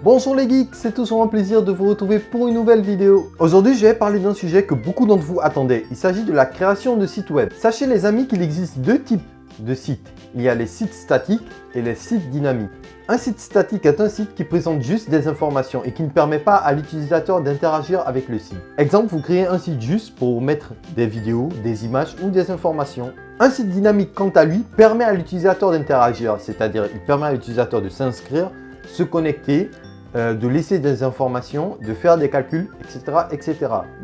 Bonjour les geeks, c'est toujours un plaisir de vous retrouver pour une nouvelle vidéo. Aujourd'hui, je vais parler d'un sujet que beaucoup d'entre vous attendaient. Il s'agit de la création de sites web. Sachez les amis qu'il existe deux types de sites. Il y a les sites statiques et les sites dynamiques. Un site statique est un site qui présente juste des informations et qui ne permet pas à l'utilisateur d'interagir avec le site. Exemple, vous créez un site juste pour mettre des vidéos, des images ou des informations. Un site dynamique, quant à lui, permet à l'utilisateur d'interagir, c'est-à-dire il permet à l'utilisateur de s'inscrire, se connecter, de laisser des informations, de faire des calculs, etc., etc.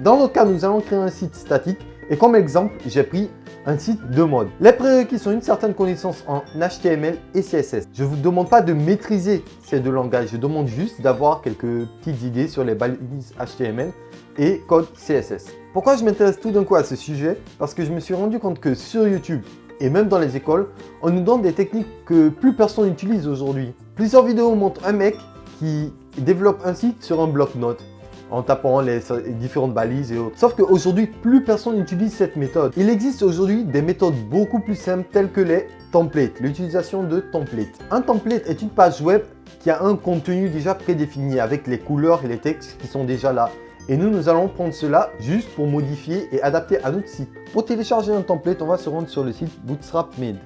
Dans notre cas, nous allons créer un site statique et comme exemple, j'ai pris un site de mode. Les prérequis sont une certaine connaissance en HTML et CSS. Je ne vous demande pas de maîtriser ces deux langages, je demande juste d'avoir quelques petites idées sur les balises HTML et code CSS. Pourquoi je m'intéresse tout d'un coup à ce sujet? Parce que je me suis rendu compte que sur YouTube et même dans les écoles, on nous donne des techniques que plus personne n'utilise aujourd'hui. Plusieurs vidéos montrent un mec qui développe un site sur un bloc-notes en tapant les différentes balises et autres. Sauf qu'aujourd'hui, plus personne n'utilise cette méthode. Il existe aujourd'hui des méthodes beaucoup plus simples telles que les templates, l'utilisation de templates. Un template est une page web qui a un contenu déjà prédéfini avec les couleurs et les textes qui sont déjà là. Et nous allons prendre cela juste pour modifier et adapter à notre site. Pour télécharger un template, on va se rendre sur le site Bootstrap Made.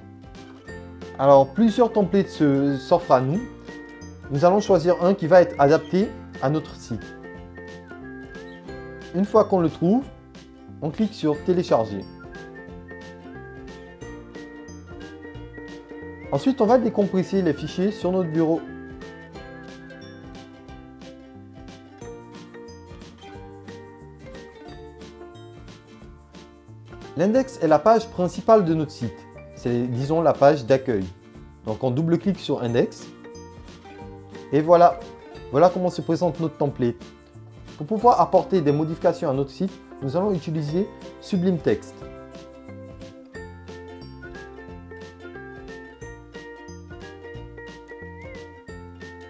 Alors, plusieurs templates s'offrent à nous. Nous allons choisir un qui va être adapté à notre site. Une fois qu'on le trouve, on clique sur télécharger. Ensuite, on va décompresser les fichiers sur notre bureau. L'index est la page principale de notre site. C'est, disons, la page d'accueil. Donc, on double-clique sur index. Et voilà. Voilà comment se présente notre template. Pour pouvoir apporter des modifications à notre site, nous allons utiliser Sublime Text.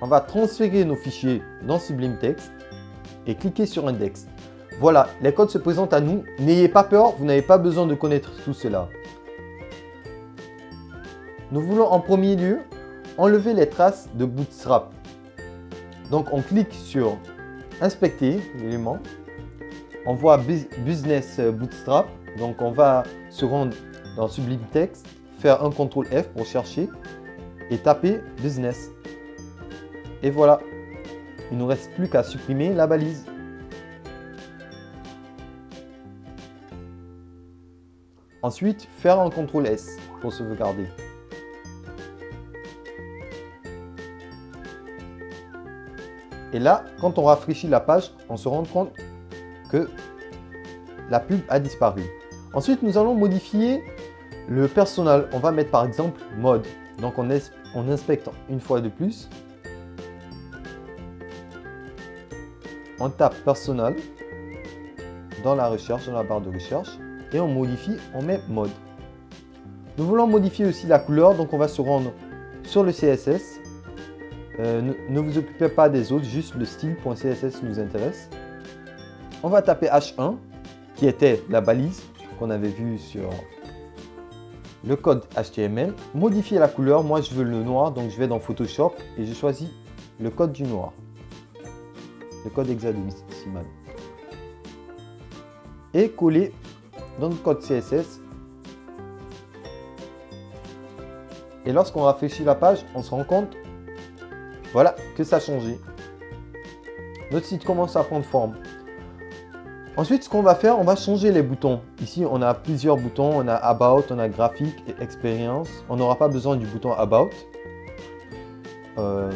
On va transférer nos fichiers dans Sublime Text et cliquer sur Index. Voilà, les codes se présentent à nous. N'ayez pas peur, vous n'avez pas besoin de connaître tout cela. Nous voulons en premier lieu enlever les traces de Bootstrap. Donc on clique sur Inspecter l'élément. On voit Business Bootstrap. Donc on va se rendre dans Sublime Text, faire un CTRL F pour chercher et taper Business. Et voilà, il ne nous reste plus qu'à supprimer la balise. Ensuite, faire un CTRL S pour sauvegarder. Et là, quand on rafraîchit la page, on se rend compte que la pub a disparu. Ensuite, nous allons modifier le personnel. On va mettre par exemple mode. Donc, on inspecte une fois de plus. On tape personnel dans la recherche, dans la barre de recherche. Et on modifie, on met mode. Nous voulons modifier aussi la couleur. Donc, on va se rendre sur le CSS. Ne vous occupez pas des autres, juste le style.css nous intéresse. On va taper H1 qui était la balise qu'on avait vue sur le code HTML. Modifier la couleur, moi je veux le noir, donc je vais dans Photoshop et je choisis le code du noir. Le code hexadécimal. Et coller dans le code CSS. Et lorsqu'on rafraîchit la page, on se rend compte voilà que ça a changé. Notre site commence à prendre forme. Ensuite, ce qu'on va faire, on va changer les boutons. Ici, on a plusieurs boutons. On a About, on a Graphique et Expérience. On n'aura pas besoin du bouton About. On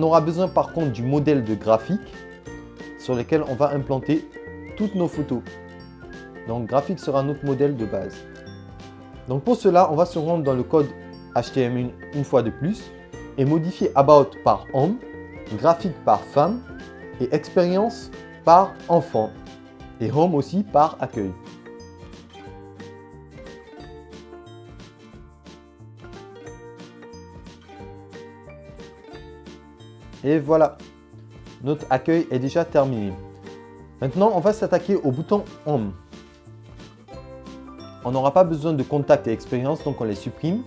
aura besoin par contre du modèle de graphique sur lequel on va implanter toutes nos photos. Donc, Graphique sera notre modèle de base. Donc pour cela, on va se rendre dans le code HTML une fois de plus et modifier About par homme, graphique par femme et expérience par enfant et home aussi par accueil. Et voilà, notre accueil est déjà terminé. Maintenant, on va s'attaquer au bouton home. On n'aura pas besoin de contact et expérience, donc on les supprime.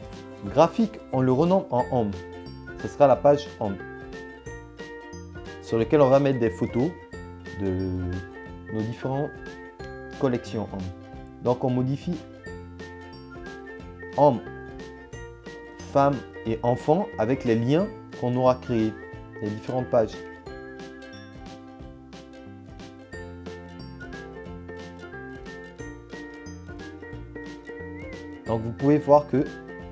Graphique, on le renomme en home. Ce sera la page home sur laquelle on va mettre des photos de nos différentes collections home. Donc on modifie homme, femme et enfant avec les liens qu'on aura créés, les différentes pages. Donc vous pouvez voir que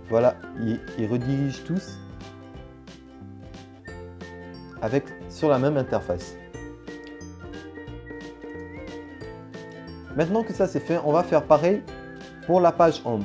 voilà, ils redirigent tous sur la même interface. Maintenant que ça c'est fait, on va faire pareil pour la page home.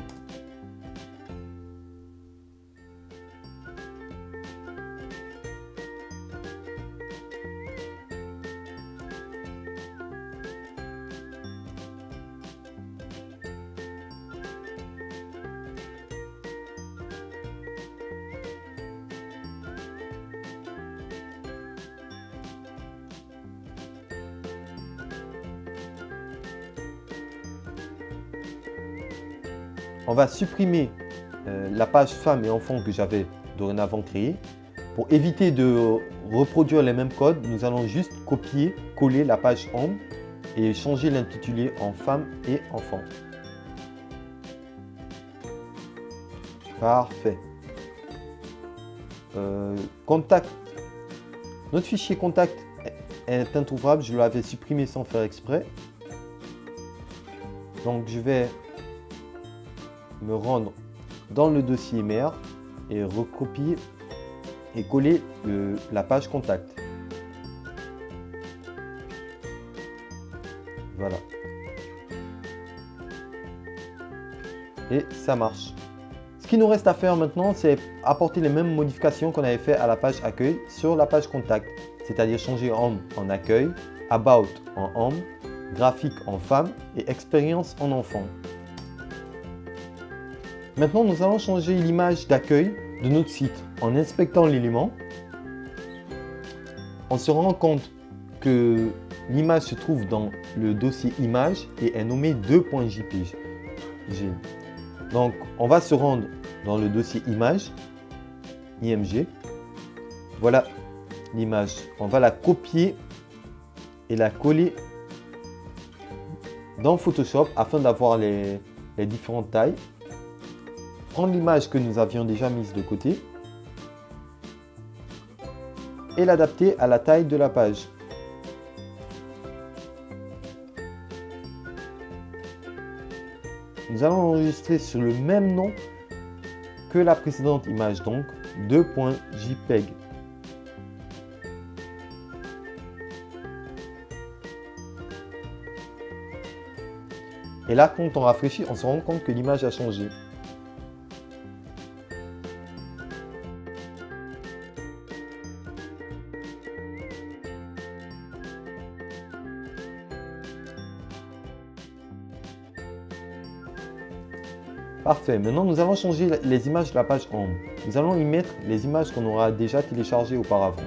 On va supprimer la page femmes et enfants que j'avais dorénavant créée. Pour éviter de reproduire les mêmes codes, nous allons juste copier, coller la page home et changer l'intitulé en femmes et enfants. Parfait. Contact. Notre fichier contact est introuvable, je l'avais supprimé sans faire exprès. Donc je vais me rendre dans le dossier mère et recopier et coller la page contact. Voilà. Et ça marche. Ce qu'il nous reste à faire maintenant, c'est apporter les mêmes modifications qu'on avait fait à la page accueil sur la page contact. C'est-à-dire changer home en accueil, about en home, graphique en femme et expérience en enfant. Maintenant, nous allons changer l'image d'accueil de notre site. En inspectant l'élément, on se rend compte que l'image se trouve dans le dossier image et est nommée 2.jpg. Donc, on va se rendre dans le dossier image, img. Voilà l'image. On va la copier et la coller dans Photoshop afin d'avoir les différentes tailles. Prendre l'image que nous avions déjà mise de côté et l'adapter à la taille de la page. Nous allons l'enregistrer sur le même nom que la précédente image, donc 2.jpg. Et là, quand on rafraîchit, on se rend compte que l'image a changé. Parfait, maintenant nous allons changer les images de la page home. Nous allons y mettre les images qu'on aura déjà téléchargées auparavant.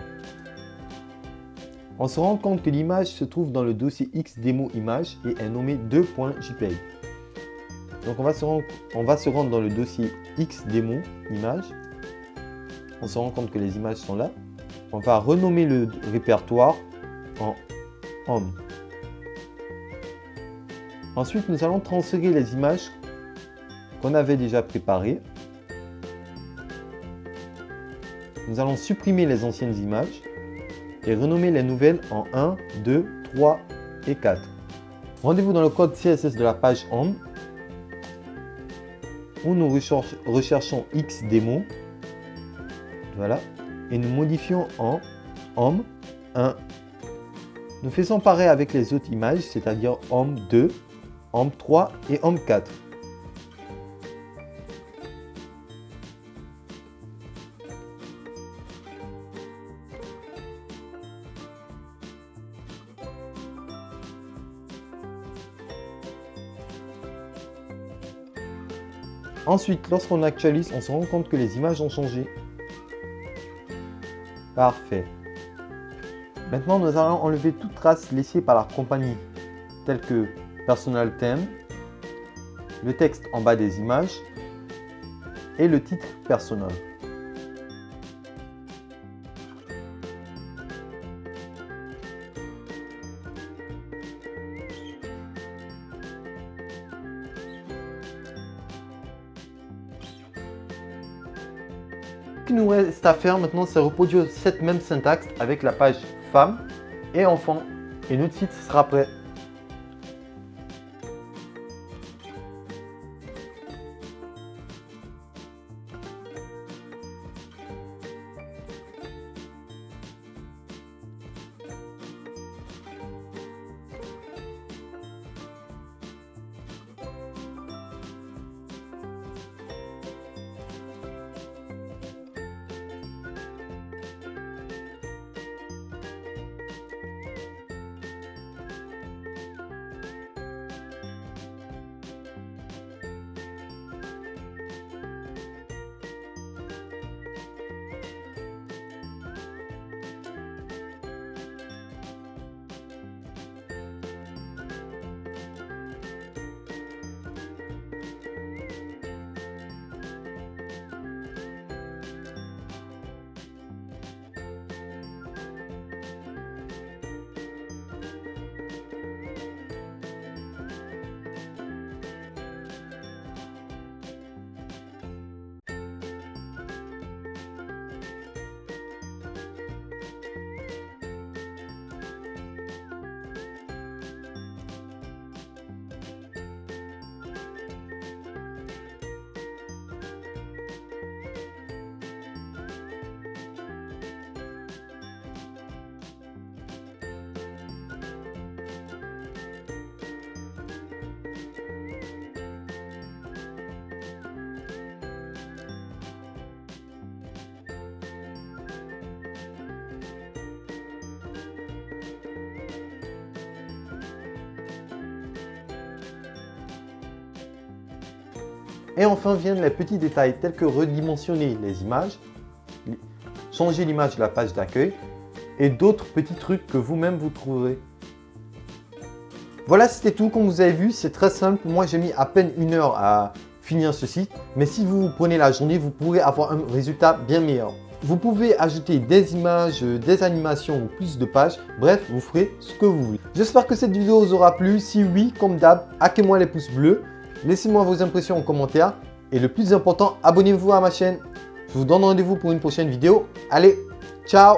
On se rend compte que l'image se trouve dans le dossier xdemo image et est nommée 2.jpg. Donc on va se rendre dans le dossier xdemo image. On se rend compte que les images sont là. On va renommer le répertoire en home. Ensuite, nous allons transférer les images qu'on avait déjà préparées. Nous allons supprimer les anciennes images et renommer les nouvelles en 1, 2, 3 et 4. Rendez-vous dans le code CSS de la page home où nous recherchons xdemo. Voilà. Et nous modifions en home 1. Nous faisons pareil avec les autres images, c'est-à-dire home 2, home 3 et home 4. Ensuite, lorsqu'on actualise, on se rend compte que les images ont changé. Parfait. Maintenant, nous allons enlever toute trace laissée par la compagnie, telle que Personal Theme, le texte en bas des images, et le titre personnel. Ce qu'il nous reste à faire maintenant, c'est reproduire cette même syntaxe avec la page femme et enfant et notre site sera prêt. Et enfin viennent les petits détails tels que redimensionner les images, changer l'image de la page d'accueil et d'autres petits trucs que vous-même vous trouverez. Voilà, c'était tout. Comme vous avez vu, c'est très simple. Moi, j'ai mis à peine 1 heure à finir ce site. Mais si vous prenez la journée, vous pourrez avoir un résultat bien meilleur. Vous pouvez ajouter des images, des animations ou plus de pages. Bref, vous ferez ce que vous voulez. J'espère que cette vidéo vous aura plu. Si oui, comme d'hab, hackez-moi les pouces bleus. Laissez-moi vos impressions en commentaire. Et le plus important, abonnez-vous à ma chaîne. Je vous donne rendez-vous pour une prochaine vidéo. Allez, ciao!